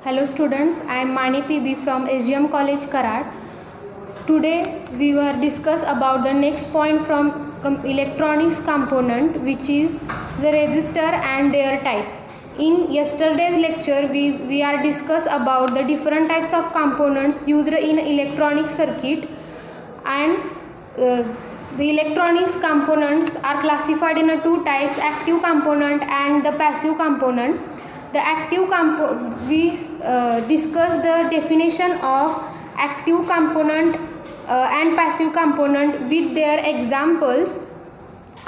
Hello students, I am Mani PB from SGM College Karad. Today we will discuss about the next point from electronics component, which is the resistor and their types. In yesterday's lecture we are discuss about the different types of components used in electronic circuit, and the electronics components are classified in two types: active component and the passive component. The active component, we discuss the definition of active component and passive component with their examples.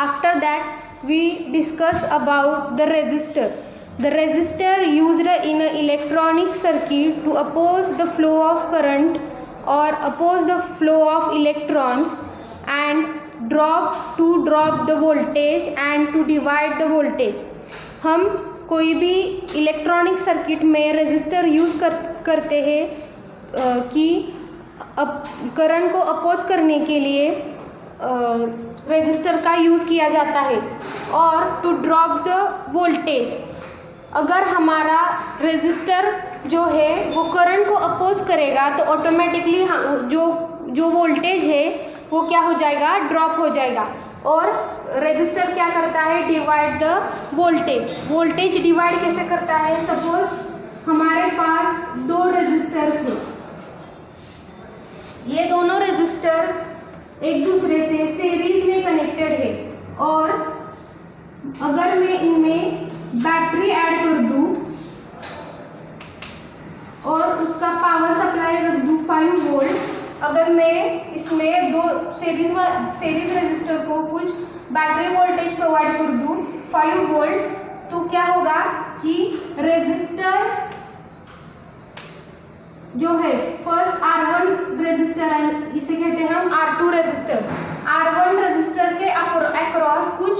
After that we discuss about the resistor. The resistor used in an electronic circuit to oppose the flow of current or oppose the flow of electrons, and to drop the voltage and to divide the voltage. हम कोई भी electronic circuit में resistor use करते हैं कि current को oppose करने के लिए रेजिस्टर का यूज़ किया जाता है, और टू ड्रॉप द वोल्टेज। अगर हमारा रेजिस्टर जो है वो करंट को अपोज करेगा तो ऑटोमेटिकली जो वोल्टेज है वो क्या हो जाएगा, ड्रॉप हो जाएगा। और रेजिस्टर क्या करता है, डिवाइड द वोल्टेज डिवाइड कैसे करता है? सपोज हमारे पास दो रेजिस्टर्स हैं, ये दोनों रेजिस्टर्स एक दूसरे से सीरीज में कनेक्टेड है, और अगर मैं इनमें बैटरी ऐड कर दूं और उसका पावर सप्लाई रख दूं 5 वोल्ट, अगर मैं इसमें दो सीरीज रेजिस्टर को कुछ बैटरी वोल्टेज प्रोवाइड कर दूं 5 वोल्ट, तो क्या होगा कि रेजिस्टर जो है फर्स्ट R1 रेजिस्टर, इसे कहते हैं हम R2 रेजिस्टर। R1 रेजिस्टर के अक्रॉस कुछ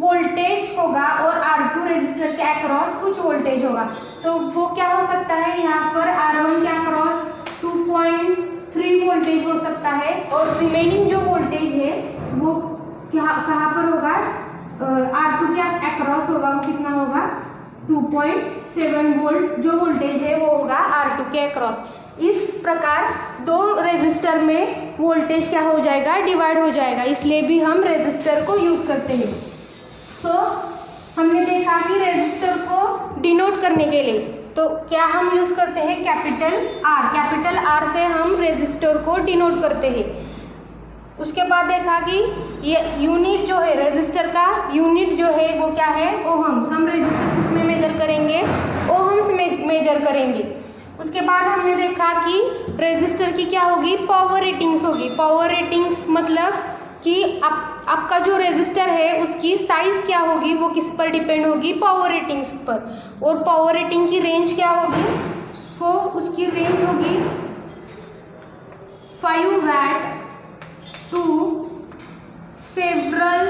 वोल्टेज होगा और R2 रेजिस्टर के अक्रॉस कुछ वोल्टेज होगा। तो वो क्या हो सकता है, यहाँ पर R1 के अक्रॉस 2.3 वोल्टेज हो सकता है, और रिमेनिंग जो वोल्टेज है वो कहाँ पर होगा, R2 के अक्रॉस होगा, वो कितना होगा 2.7 वोल्ट जो वोल्टेज है वो होगा R2 के अक्रॉस। इस प्रकार दो रेजिस्टर में वोल्टेज क्या हो जाएगा, डिवाइड हो जाएगा, इसलिए भी हम रेजिस्टर को यूज करते हैं। तो हमने देखा कि रेजिस्टर को डिनोट करने के लिए तो क्या हम यूज करते हैं, कैपिटल R से हम रेजिस्टर को डिनोट करते हैं। उसके बाद देखा कि ये यूनिट जो है रेजिस्टर का यूनिट जो है वो क्या है, ओहम्स। हम रेजिस्टर किसमें मेजर करेंगे, ओहम्स में मेजर करेंगे। उसके बाद हमने देखा कि रेजिस्टर की क्या होगी, पावर रेटिंग्स होगी। पावर रेटिंग्स मतलब कि आपका जो रेजिस्टर है उसकी साइज क्या होगी, वो किस पर डिपेंड होगी, पावर रेटिंग्स पर। और पावर रेटिंग की रेंज क्या होगी, वो उसकी रेंज होगी 5 watt to several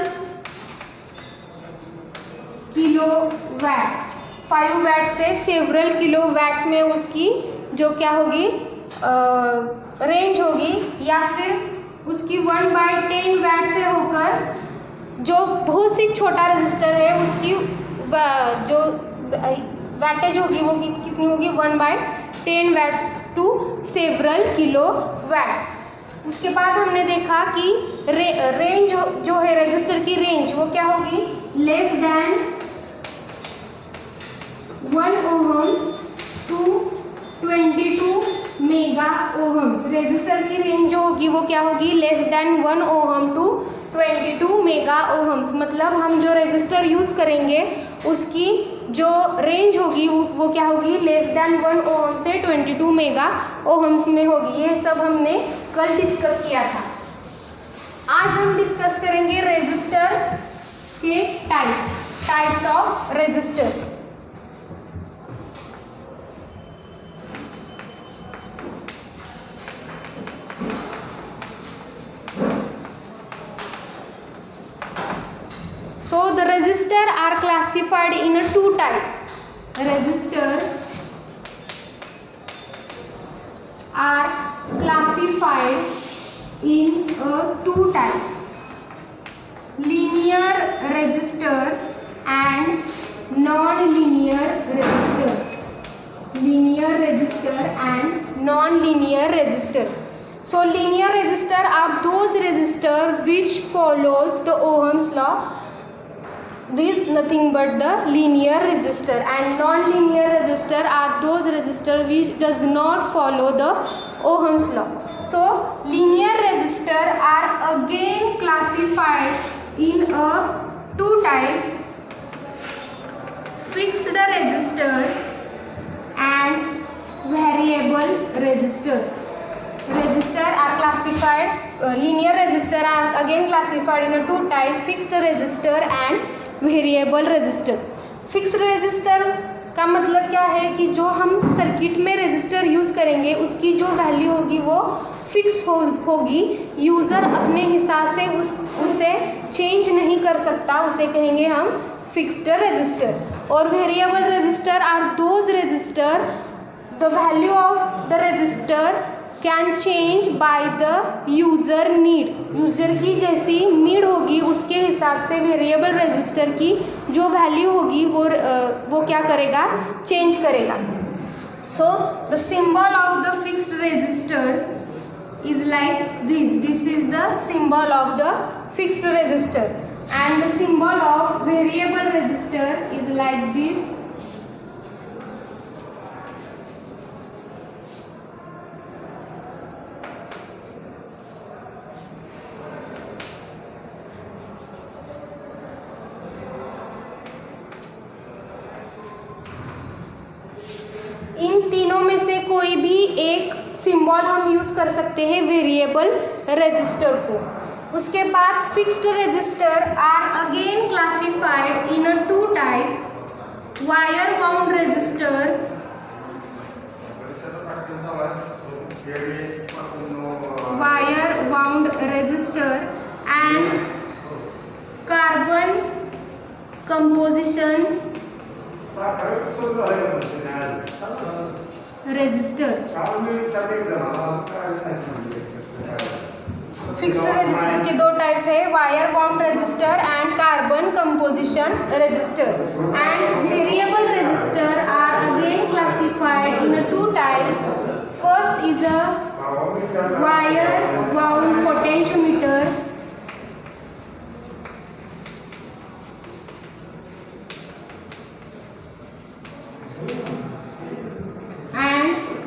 kilo watt. 5 watt से सेवरल किलो वैट्स में उसकी जो क्या होगी, रेंज होगी, या फिर उसकी 1/10 वैट से होकर जो बहुत सी छोटा रेजिस्टर है उसकी जो वैटेज होगी वो कितनी होगी, 1/10 watts to several kilo watt. उसके बाद हमने देखा कि रेंज जो है रेजिस्टर की रेंज वो क्या होगी, less than 1 ohm to 22 mega ohms. Resistor की रेंज जो होगी वो क्या होगी, less than 1 ohm to 22 mega ohms. मतलब हम जो रेजिस्टर यूज करेंगे उसकी जो रेंज होगी वो क्या होगी, लेस देन 1 ओहम से 22 मेगा ओहम्स में होगी। ये सब हमने कल डिस्कस किया था। आज हम डिस्कस करेंगे रेजिस्टर के types of resistor. So the resistor are classified in 2 types. Resistor are classified in 2 types: linear resistor and non-linear resistor. linear register and non-linear register. So linear register are those register which follows the Ohm's law. This is nothing but the linear register, and non-linear register are those register which does not follow the Ohm's law. So linear register are again classified in two types: fixed register and variable register. Register are classified, linear register are again classified in two types: fixed register and variable resistor. Fixed register का मतलब क्या है कि जो हम circuit में register use करेंगे उसकी जो वैल्यू होगी वो फिक्स होगी. यूज़र अपने हिसाब से उसे चेंज नहीं कर सकता, उसे कहेंगे हम फिक्स्ड रजिस्टर. और variable resistor are those resistor the value of the resistor can change by the user need. User की जैसी नीड होगी उसके हिसाब से वेरिएबल रजिस्टर की जो वैल्यू होगी वो क्या करेगा, चेंज करेगा. So the symbol of the fixed register is like this is the symbol of the fixed register, and the symbol of variable register is like this. इन तीनों में से कोई भी एक सिंबल हम यूज़ कर सकते हैं वेरिएबल रजिस्टर को. उसके बाद fixed resistor are again classified in two types: wire bound resistor and carbon composition resistor. Fixed resistor के दो टाइप है: wire bound resistor and carbon composition resistor. And variable resistor are again classified in two types. First is a wire bound potentiometer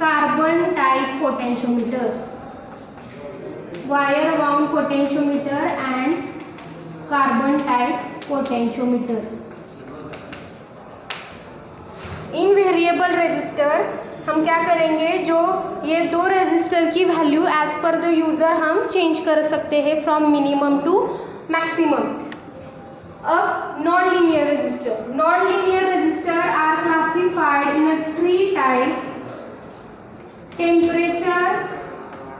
carbon type potentiometer. Wire wound potentiometer and carbon type potentiometer. इन variable resistor हम क्या करेंगे, जो ये दो resistor की value as per the user हम change कर सकते हैं फ्रॉम मिनिमम टू मैक्सिमम. अब non linear resistor. Non linear resistor are classified in three types: temperature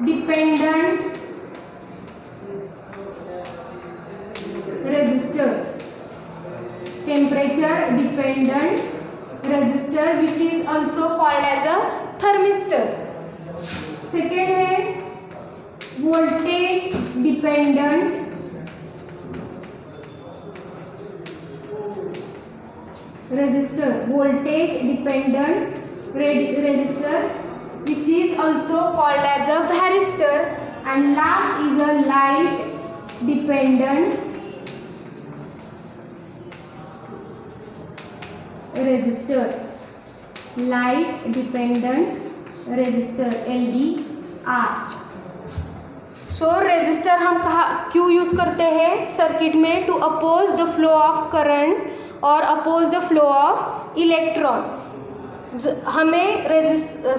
dependent register. Temperature dependent register which is also called as a thermistor. Second है voltage dependent register. Voltage dependent register which is also called as a varistor. And last is a light dependent resistor. Light dependent resistor LDR. सो resistor हम क्यों use करते हैं circuit में? To oppose the flow of current और oppose the flow of electron. हमें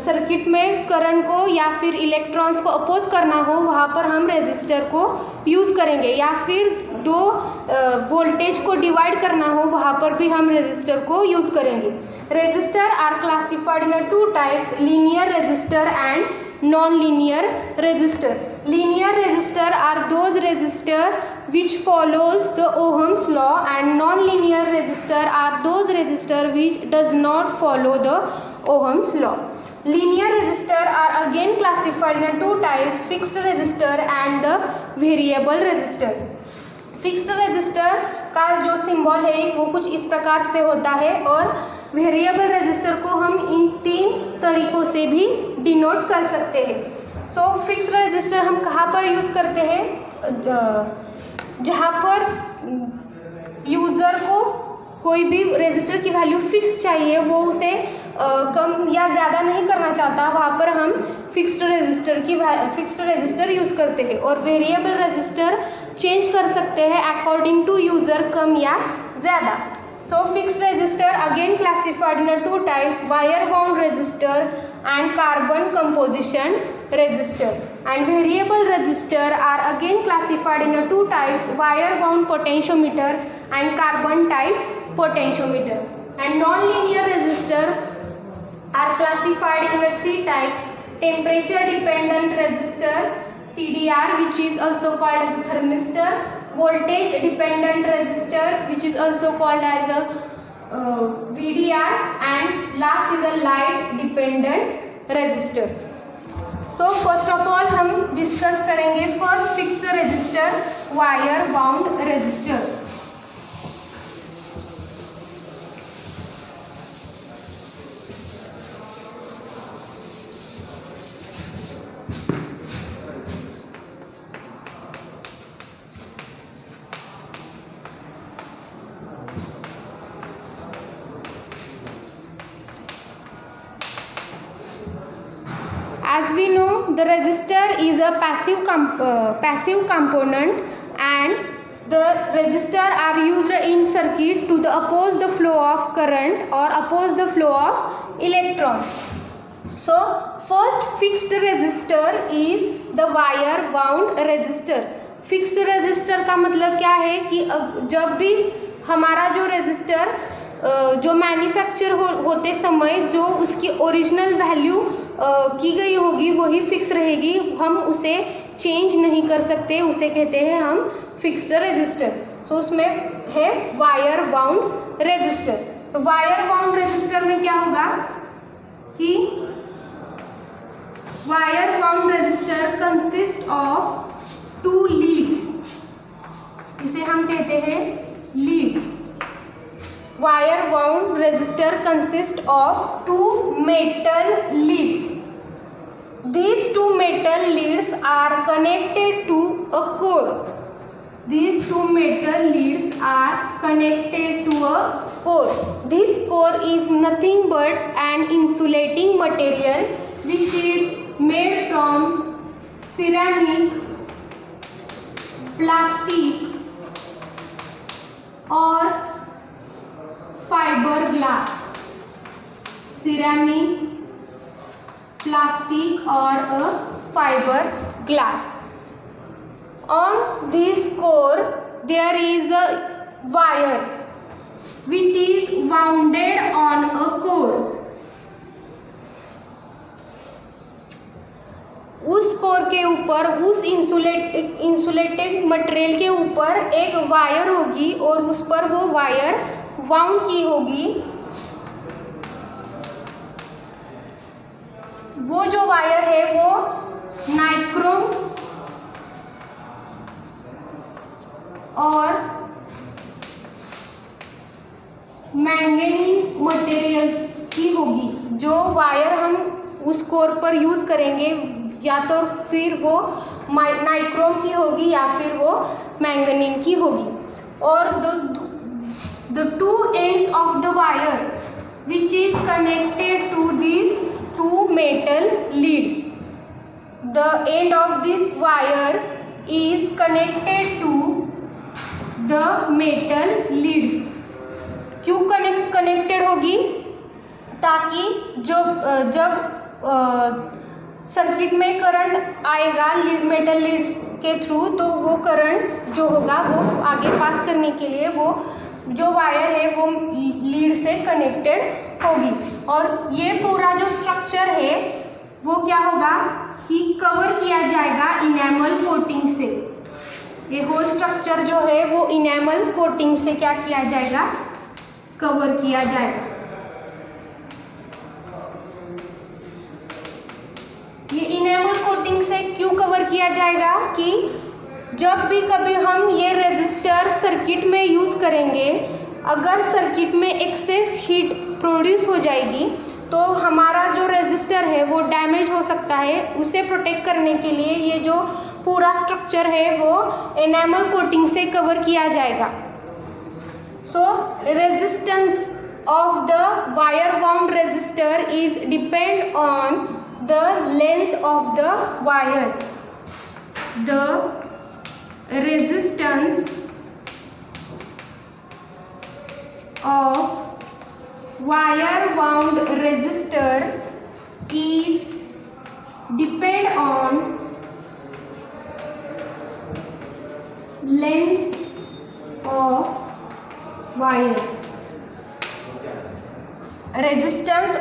circuit में current को या फिर इलेक्ट्रॉन्स को अपोज करना हो, वहाँ पर हम रेजिस्टर को यूज़ करेंगे. या फिर दो वोल्टेज को डिवाइड करना हो, वहाँ पर भी हम रेजिस्टर को यूज़ करेंगे. Resistor are classified in two types: linear resistor and non linear resistor. Linear resistor are those resistor which follows the Ohm's law, and non-linear resistor are those resistor which does not follow the Ohm's law. Linear resistor are again classified in two types: fixed resistor and the variable resistor. Fixed register का जो symbol है वो कुछ इस प्रकार से होता है, और वेरिएबल रजिस्टर को हम इन 3 तरीकों से भी डिनोट कर सकते हैं। सो फिक्स्ड रजिस्टर हम कहाँ पर यूज़ करते हैं? जहाँ पर यूज़र को कोई भी रजिस्टर की वैल्यू फिक्स चाहिए, वो उसे कम या ज़्यादा नहीं करना चाहता, वहाँ पर हम फिक्स्ड रजिस्टर यूज़ करते हैं। और वेरिएबल रजिस्टर चेंज कर सकते हैं अकॉर्डिंग टू यूज़र, कम या ज़्यादा। सो fixed register again classified in 2 types, wire bound register and carbon composition register, and variable register are again classified in 2 types, wire bound potentiometer and carbon type potentiometer. And non-linear resistor are classified in 3 types, temperature dependent resistor TDR, which is also called as thermistor, voltage dependent resistor, which is also called as a VDR, and last is a light dependent resistor. So first of all हम discuss करेंगे first fixed register, wire bound register. As we know, the resistor is a passive component, and the resistor are used in circuit to oppose the flow of current or oppose the flow of electron. So first fixed resistor is the wire wound resistor. Fixed register का मतलब क्या है कि जब भी हमारा जो register जो मैन्युफैक्चर होते समय जो उसकी ओरिजिनल वैल्यू की गई होगी वही फिक्स रहेगी, हम उसे चेंज नहीं कर सकते, उसे कहते हैं हम फिक्स्ड रजिस्टर। तो उसमें है वायर बाउंड रजिस्टर। तो वायर बाउंड रजिस्टर में क्या होगा कि wire bound resistor consist of 2 leads, इसे हम कहते हैं leads. Wire wound resistor consists of 2 metal leads. These 2 metal leads are connected to a core. These 2 metal leads are connected to a core. This core is nothing but an insulating material which is made from ceramic, plastic or fiber glass, ceramic, plastic or a fiber glass. On this core there is a wire which is wounded on a core. उस core के ऊपर, उस insulated material के ऊपर एक wire होगी और उस पर वो वायर वाउंड की होगी। वो जो वायर है वो नाइक्रोम और मैंगनीज मटेरियल की होगी। जो वायर हम उस कोर पर यूज करेंगे या तो फिर वो नाइक्रोम की होगी या फिर वो मैंगनीज की होगी। और the 2 ends of the wire which is connected to these 2 metal leads, the end of this wire is connected to the metal leads. क्यों कनेक्टेड होगी? ताकि जब सर्किट में करंट आएगा मेटल लीड्स के थ्रू, तो वो करंट जो होगा वो आगे पास करने के लिए वो जो वायर है वो लीड से कनेक्टेड होगी। और ये पूरा जो स्ट्रक्चर है वो क्या होगा कि कवर किया जाएगा इनेमल कोटिंग से। ये होल स्ट्रक्चर जो है वो इनेमल कोटिंग से क्या किया जाएगा, कवर किया जाएगा। ये इनेमल कोटिंग से क्यों कवर किया जाएगा कि जब भी कभी हम ये रेजिस्टर सर्किट में यूज करेंगे, अगर सर्किट में एक्सेस हीट प्रोड्यूस हो जाएगी तो हमारा जो रेजिस्टर है वो डैमेज हो सकता है। उसे प्रोटेक्ट करने के लिए ये जो पूरा स्ट्रक्चर है वो एनामल कोटिंग से कवर किया जाएगा। सो resistance of the wire wound resistor is depend on the length of the wire. The resistance of wire wound resistor is depend on length of wire. Resistance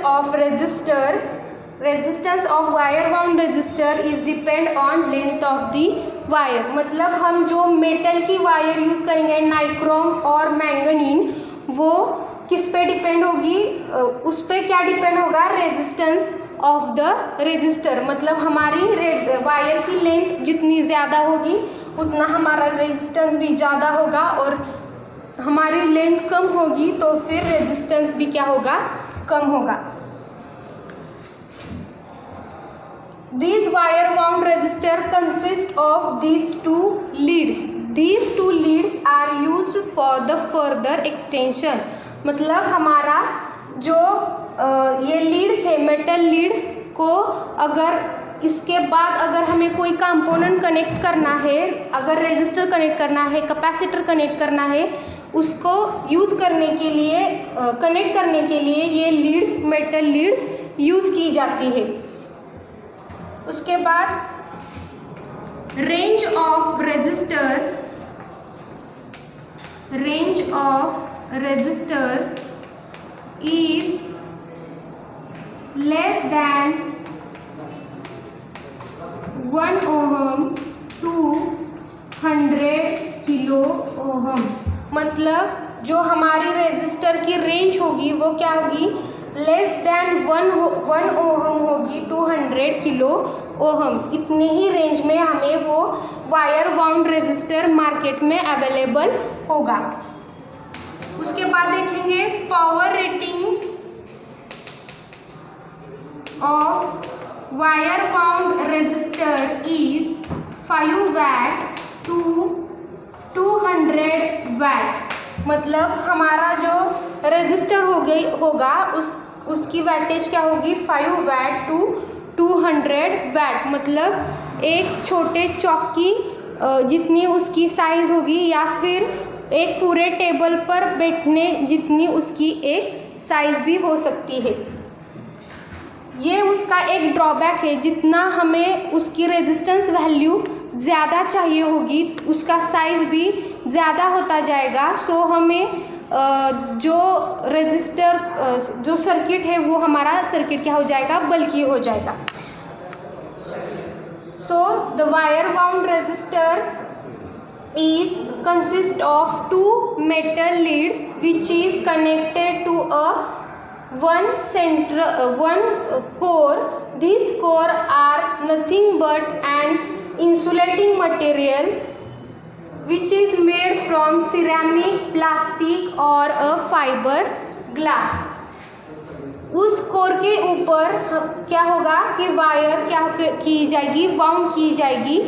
of wire wound resistor is depend on length of the wire। मतलब हम जो metal की wire use करेंगे nichrome और manganin, वो किस पे depend होगी, उस पे क्या डिपेंड होगा, रेजिस्टेंस ऑफ द रेजिस्टर। मतलब हमारी वायर की लेंथ जितनी ज़्यादा होगी उतना हमारा रेजिस्टेंस भी ज़्यादा होगा, और हमारी लेंथ कम होगी तो फिर रेजिस्टेंस भी क्या होगा, कम होगा। These wire wound resistor consist of these two leads. These two leads are used for the further extension। मतलब हमारा जो ये लीड्स है, मेटल लीड्स को अगर इसके बाद अगर हमें कोई कंपोनेंट कनेक्ट करना है, अगर रेजिस्टर कनेक्ट करना है, कैपेसिटर कनेक्ट करना है, उसको यूज़ करने के लिए, कनेक्ट करने के लिए ये लीड्स, मेटल लीड्स यूज़ की जाती है। उसके बाद range of resistor is less than 1 ohm to 100 kilo ohm. मतलब जो हमारी रेजिस्टर की रेंज होगी वो क्या होगी, लेस देन 1 ओहम होगी 200 किलो ओहम। इतनी ही रेंज में हमें वो वायर वाउंड रेजिस्टर मार्केट में अवेलेबल होगा। उसके बाद देखेंगे power rating of wire wound resistor is 5 watt to 200 watt. मतलब हमारा जो रेजिस्टर होगा उसकी वैटेज क्या होगी, 5 वैट टू 200 वैट। मतलब एक छोटे चौक की जितनी उसकी साइज होगी, या फिर एक पूरे टेबल पर बैठने जितनी उसकी एक साइज भी हो सकती है। ये उसका एक ड्रॉबैक है, जितना हमें उसकी रेजिस्टेंस वैल्यू ज़्यादा चाहिए होगी उसका साइज़ भी ज़्यादा होता जाएगा। सो हमें जो रेजिस्टर जो सर्किट है वो हमारा सर्किट क्या हो जाएगा, बल्कि हो जाएगा। So the wire wound resistor is consist of two metal leads which is connected to one core. These core are nothing but an insulating material which is made from ceramic, plastic or a fiber glass. उस core के ऊपर क्या होगा कि wire क्या की जाएगी, wound की जाएगी,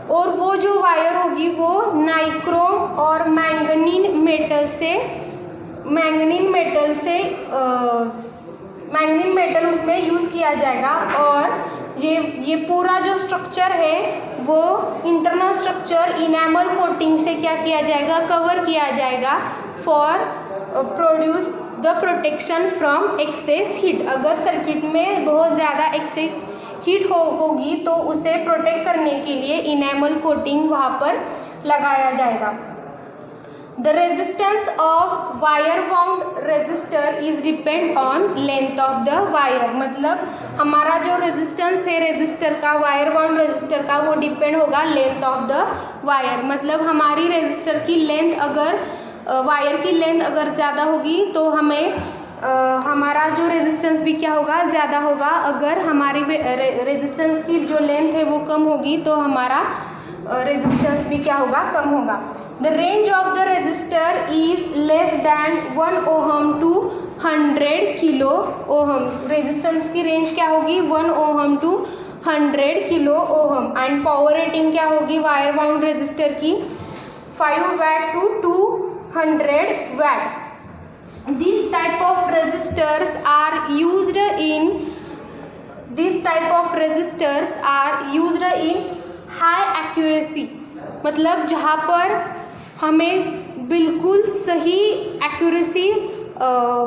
और वो जो वायर होगी वो नाइक्रोम और मैंगनीन मेटल उसमें यूज़ किया जाएगा। और ये पूरा जो स्ट्रक्चर है वो इंटरनल स्ट्रक्चर इनेमल कोटिंग से क्या किया जाएगा, कवर किया जाएगा for produce the protection from excess heat. अगर सर्किट में बहुत ज़्यादा एक्सेस हीट होगी तो उसे प्रोटेक्ट करने के लिए इनेमल कोटिंग वहाँ पर लगाया जाएगा। The resistance of wire wound resistor is depend on length of the wire. मतलब हमारा जो रेजिस्टेंस है रेजिस्टर का, वायर वाउंड रेजिस्टर का, वो डिपेंड होगा लेंथ ऑफ द वायर। मतलब हमारी रेजिस्टर की लेंथ अगर वायर की लेंथ अगर ज़्यादा होगी तो हमें हमारा जो रेजिस्टेंस भी क्या होगा, ज़्यादा होगा। अगर हमारी रेजिस्टेंस की जो लेंथ है वो कम होगी तो हमारा रेजिस्टेंस भी क्या होगा, कम होगा। The range of the resistor is less than 1 ohm to 100 kilo ohm. Resistance की रेंज क्या होगी 1 ohm to 100 kilo ohm. And power rating क्या होगी वायर बाउंड रेजिस्टर की 5 watt to 200 watt. This type of resistors are used in high accuracy, मतलब जहाँ पर हमें बिल्कुल सही एक्यूरेसी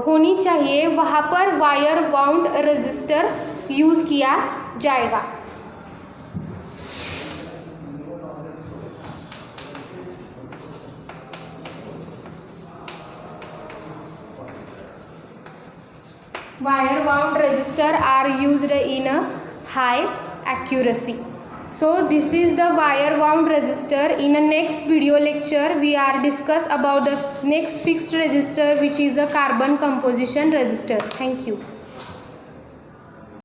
होनी चाहिए वहाँ पर वायर बाउंड रेजिस्टर यूज़ किया जाएगा। Wire wound resistor are used in a high accuracy. So this is the wire wound resistor. In a next video lecture we are discuss about the next fixed resistor, which is a carbon composition resistor. Thank you.